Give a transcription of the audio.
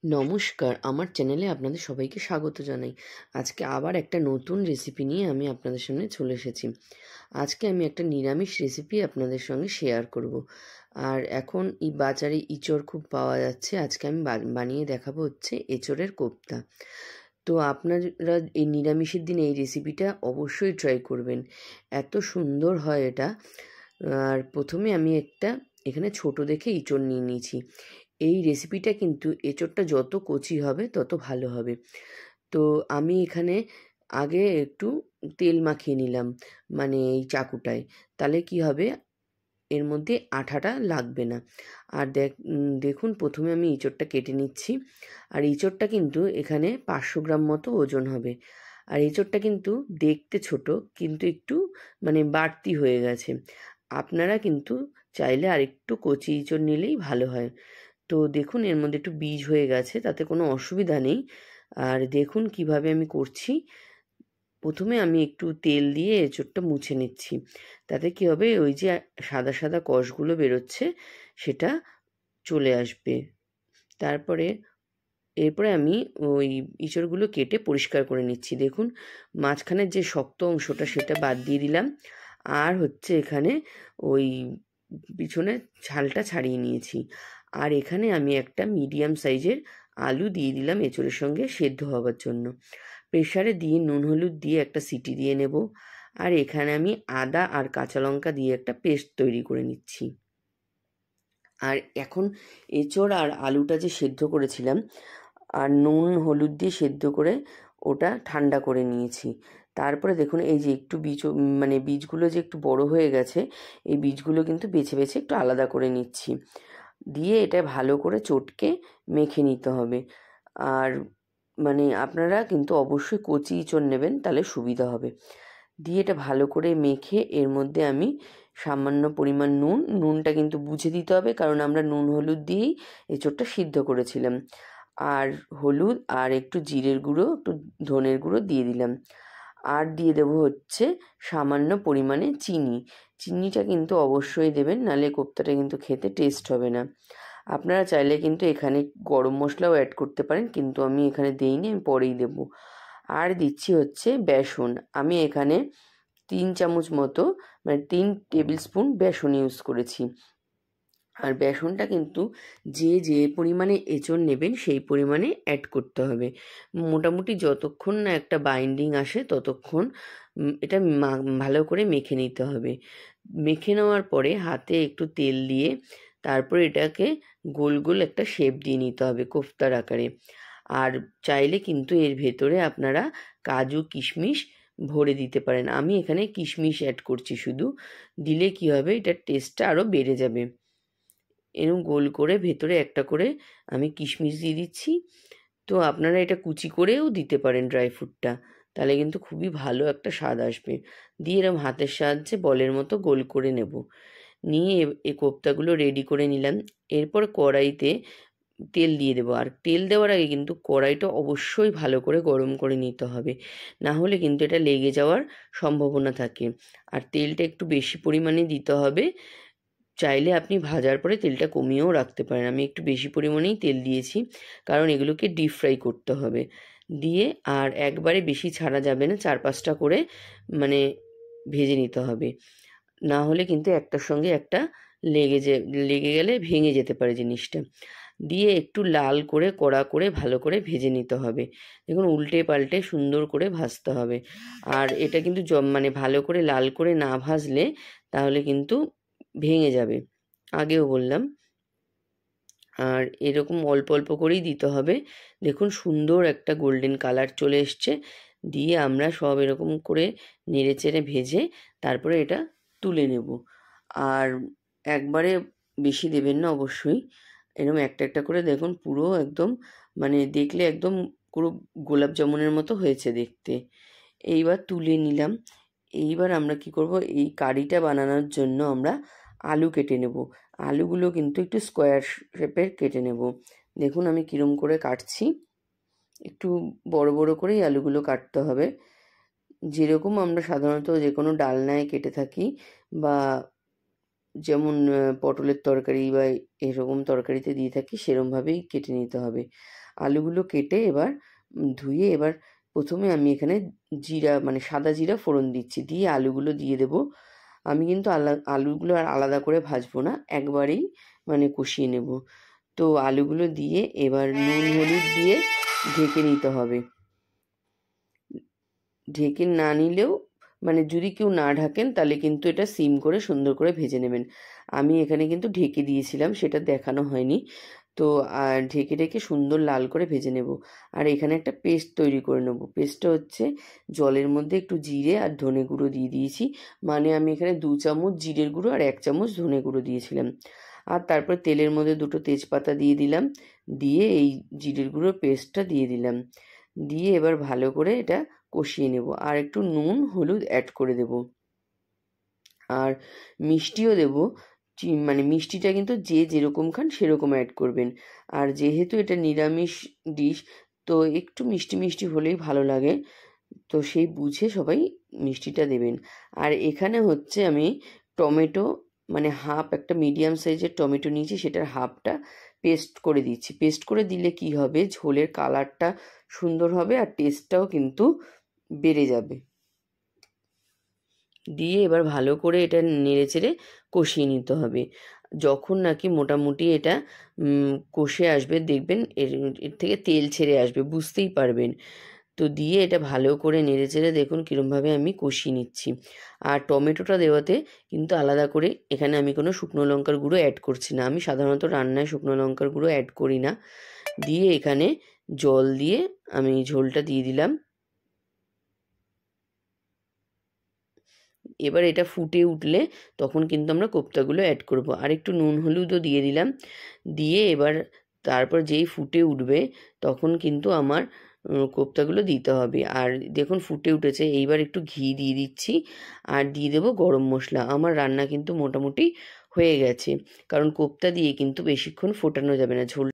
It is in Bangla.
নমস্কার, আমার চ্যানেলে আপনাদের সবাইকে স্বাগত জানাই। আজকে আবার একটা নতুন রেসিপি নিয়ে আমি আপনাদের সামনে চলে এসেছি। আজকে আমি একটা নিরামিষ রেসিপি আপনাদের সঙ্গে শেয়ার করব। আর এখন বাজারে ইঁচড় খুব পাওয়া যাচ্ছে। আজকে আমি বানিয়ে দেখাবো হচ্ছে এঁচড়ের কোপ্তা। তো আপনারা এই নিরামিষের দিনে এই রেসিপিটা অবশ্যই ট্রাই করবেন। এত সুন্দর হয় এটা। আর প্রথমে আমি এখানে ছোট দেখে ইঁচড় নিয়ে নিয়েছি। এই রেসিপিটা কিন্তু এঁচোড়টা যত কচি হবে তত ভালো হবে। তো আমি এখানে আগে একটু তেল মাখিয়ে নিলাম, মানে এই চাকুটায়। তাহলে কি হবে, এর মধ্যে আঠাটা লাগবে না। আর দেখুন প্রথমে আমি এঁচোড়টা কেটে নিচ্ছি। আর এঁচোড়টা কিন্তু এখানে 500 গ্রাম মতো ওজন হবে। আর এঁচোড়টা কিন্তু দেখতে ছোট, কিন্তু একটু মানে বাড়তি হয়ে গেছে। আপনারা কিন্তু চাইলে আরেকটু কচি এঁচোড় নিলেই ভালো হয়। তো দেখুন এর মধ্যে একটু বীজ হয়ে গেছে, তাতে কোনো অসুবিধা নেই। আর দেখুন কিভাবে আমি করছি। প্রথমে আমি একটু তেল দিয়ে এঁচোড়টা মুছে নিচ্ছি। তাতে কি হবে, ওই যে সাদা সাদা কষগুলো বেরোচ্ছে সেটা চলে আসবে। এরপরে আমি ওই ইঁচড়গুলো কেটে পরিষ্কার করে নিচ্ছি। দেখুন মাঝখানের যে শক্ত অংশটা সেটা বাদ দিয়ে দিলাম। আর হচ্ছে এখানে ওই পিছনের ছালটা ছাড়িয়ে নিয়েছি। আর এখানে আমি একটা মিডিয়াম সাইজের আলু দিয়ে দিলাম এঁচড়ের সঙ্গে সেদ্ধ হওয়ার জন্য। প্রেসারে দিয়ে নুন হলুদ দিয়ে একটা সিটি দিয়ে নেব। আর এখানে আমি আদা আর কাঁচা লঙ্কা দিয়ে একটা পেস্ট তৈরি করে নিচ্ছি। আর এখন এঁচড় আর আলুটা যে সেদ্ধ করেছিলাম আর নুন হলুদ দিয়ে সেদ্ধ করে ওটা ঠান্ডা করে নিয়েছি। তারপরে দেখুন এই যে একটু বীজগুলো যে একটু বড় হয়ে গেছে, এই বীজগুলো কিন্তু বেছে বেছে একটু আলাদা করে নিচ্ছি। দিয়ে এটা ভালো করে চটকে মেখে নিতে হবে। আর আপনারা কিন্তু অবশ্যই কচি ইঁচড় নেবেন, তাহলে সুবিধা হবে। দিয়ে এটা ভালো করে মেখে এর মধ্যে আমি সামান্য পরিমাণ নুনটা কিন্তু বুঝে দিতে হবে, কারণ আমরা নুন হলুদ দিয়েই এঁচড়টা সিদ্ধ করেছিলাম। আর হলুদ আর একটু জিরের গুঁড়ো, একটু ধনের গুঁড়ো দিয়ে দিলাম। আর দিয়ে দেবো হচ্ছে সামান্য পরিমাণে চিনি। চিনিটা কিন্তু অবশ্যই দেবেন, নাহলে কোপ্তাটা কিন্তু খেতে টেস্ট হবে না। আপনারা চাইলে কিন্তু এখানে গরম মশলাও অ্যাড করতে পারেন, কিন্তু আমি এখানে দেইনি, আমি পরেই দেবো। আর দিচ্ছি হচ্ছে বেসন। আমি এখানে 3 চামচ মতো, 3 টেবিল স্পুন বেসন ইউজ করেছি। আর বেসনটা কিন্তু যে পরিমাণে এঁচড় নেবেন সেই পরিমাণে অ্যাড করতে হবে। মোটামুটি যতক্ষণ না একটা বাইন্ডিং আসে ততক্ষণ এটা ভালো করে মেখে নিতে হবে। মেখে নেওয়ার পরে হাতে একটু তেল দিয়ে তারপরে এটাকে গোল গোল একটা শেপ দিয়ে নিতে হবে কোফতার আকারে। আর চাইলে কিন্তু এর ভেতরে আপনারা কাজু কিশমিশ ভরে দিতে পারেন। আমি এখানে কিশমিশ অ্যাড করছি শুধু। দিলে কি হবে, এটার টেস্টটা আরও বেড়ে যাবে। এরকম গোল করে ভেতরে একটা করে আমি কিশমিশ দিয়ে দিচ্ছি। তো আপনারা এটা কুচি করেও দিতে পারেন ড্রাই ফ্রুটটা, তাহলে কিন্তু খুবই ভালো একটা স্বাদ আসবে। দিয়ে এরকম হাতের সাহায্যে বলের মতো গোল করে নেব। নিয়ে এই কোপ্তাগুলো রেডি করে নিলাম। এরপর কড়াইতে তেল দিয়ে দেবো। আর তেল দেওয়ার আগে কিন্তু কড়াইটা অবশ্যই ভালো করে গরম করে নিতে হবে, না হলে কিন্তু এটা লেগে যাওয়ার সম্ভাবনা থাকে। আর তেলটা একটু বেশি পরিমাণে দিতে হবে। চাইলে আপনি ভাজার পরে তেলটা কমিয়েও রাখতে পারেন। আমি একটু বেশি পরিমাণেই তেল দিয়েছি, কারণ এগুলোকে ডিপ ফ্রাই করতে হবে। দিয়ে আর একবারে বেশি ছাড়া যাবে না, 4-5টা করে মানে ভেজে নিতে হবে। না হলে কিন্তু একটার সঙ্গে একটা লেগে গেলে ভেঙে যেতে পারে জিনিসটা। দিয়ে একটু লাল করে কড়া করে ভালো করে ভেজে নিতে হবে। দেখুন উল্টে পাল্টে সুন্দর করে ভাজতে হবে। আর এটা কিন্তু ভালো করে লাল করে না ভাজলে তাহলে কিন্তু ভেঙে যাবে, আগেও বললাম। আর এরকম অল্প অল্প করেই দিতে হবে। দেখুন সুন্দর একটা গোল্ডেন কালার চলে এসছে। দিয়ে আমরা সব এরকম করে নেড়ে চেড়ে ভেজে তারপরে এটা তুলে নেব। আর একবারে বেশি দেবেন না অবশ্যই। এরকম একটা একটা করে দেখুন পুরো একদম দেখলে একদম পুরো গোলাপ জামুনের মতো হয়েছে দেখতে। এইবার তুলে নিলাম। এইবার আমরা কি করব, এই কারিটা বানানোর জন্য আমরা আলু কেটে নেব। আলুগুলো কিন্তু একটু স্কোয়ার শেপের কেটে নেব। দেখুন আমি কিরম করে কাটছি। একটু বড় বড় করেই আলুগুলো কাটতে হবে, যেরকম আমরা সাধারণত যে কোনো ডালনায় কেটে থাকি বা যেমন পটলের তরকারি বা এরকম তরকারিতে দিয়ে থাকি সেরমভাবেই কেটে নিতে হবে। আলুগুলো কেটে এবার ধুয়ে এবার প্রথমে আমি এখানে জিরা মানে সাদা জিরা ফোড়ন দিচ্ছি, দিয়ে আলুগুলো দিয়ে দেবো। আমি কিন্তু আলুগুলো আর আলাদা করে ভাজবো না, একবারেই মানে কষিয়ে নেব। তো আলুগুলো দিয়ে এবার নুন হলুদ দিয়ে ঢেকে নিতে হবে। ঢেকে না নিলেও মানে যদি কেউ না ঢাকেন তাহলে কিন্তু এটা সিম করে সুন্দর করে ভেজে নেবেন। আমি এখানে কিন্তু ঢেকে দিয়েছিলাম, সেটা দেখানো হয়নি। তো আর ঢেকে ঢেকে সুন্দর লাল করে ভেজে নেব। আর এখানে একটা পেস্ট তৈরি করে নেব। পেস্টটা হচ্ছে জলের মধ্যে একটু জিরে আর ধনে গুঁড়ো দিয়ে দিয়েছি। মানে আমি এখানে 2 চামচ জিরের গুঁড়ো আর 1 চামচ ধনে গুঁড়ো দিয়েছিলাম। আর তারপর তেলের মধ্যে 2টো তেজপাতা দিয়ে দিলাম, দিয়ে এই জিরের গুঁড়োর পেস্টটা দিয়ে দিলাম, দিয়ে এবার ভালো করে এটা কষিয়ে নেব। আর একটু নুন হলুদ অ্যাড করে দেব, আর মিষ্টিও দেব। মানে মিষ্টিটা কিন্তু যে যেরকম খান সেরকম অ্যাড করবেন। আর যেহেতু এটা নিরামিষ ডিশ, তো একটু মিষ্টি মিষ্টি হলেই ভালো লাগে, তো সেই বুঝে সবাই মিষ্টিটা দেবেন। আর এখানে হচ্ছে আমি টমেটো মানে হাফ একটা মিডিয়াম সাইজের টমেটো নিয়েছি, সেটার হাফটা পেস্ট করে দিচ্ছি। পেস্ট করে দিলে কি হবে, ঝোলের কালারটা সুন্দর হবে আর টেস্টটাও কিন্তু বেড়ে যাবে। দিয়ে এবার ভালো করে এটা নেড়েচেড়ে কষিয়ে নিতে হবে। যখন নাকি মোটামুটি এটা কষে আসবে, দেখবেন এর এর থেকে তেল ছেড়ে আসবে, বুঝতেই পারবেন। তো দিয়ে এটা ভালো করে নেড়েচেড়ে দেখুন কীরমভাবে আমি কষিয়ে নিচ্ছি। আর টমেটোটা দেওয়াতে কিন্তু আলাদা করে এখানে আমি কোনো শুকনো লঙ্কার গুঁড়ো অ্যাড করছি না। আমি সাধারণত রান্নায় শুকনো লঙ্কার গুঁড়ো অ্যাড করি না। দিয়ে এখানে জল দিয়ে আমি ঝোলটা দিয়ে দিলাম। এবার এটা ফুটে উঠলে তখন কিন্তু আমরা কোপ্তাগুলো অ্যাড করব। আর একটু নুন হলুদও দিয়ে দিলাম। দিয়ে এবার তারপর যেই ফুটে উঠবে তখন কিন্তু আমার কোপ্তাগুলো দিতে হবে। আর দেখুন ফুটে উঠেছে, এইবার একটু ঘি দিয়ে দিচ্ছি আর দিয়ে দেবো গরম মশলা। আমার রান্না কিন্তু মোটামুটি হয়ে গেছে, কারণ কোপ্তা দিয়ে কিন্তু বেশিক্ষণ ফোটানো যাবে না, ঝোল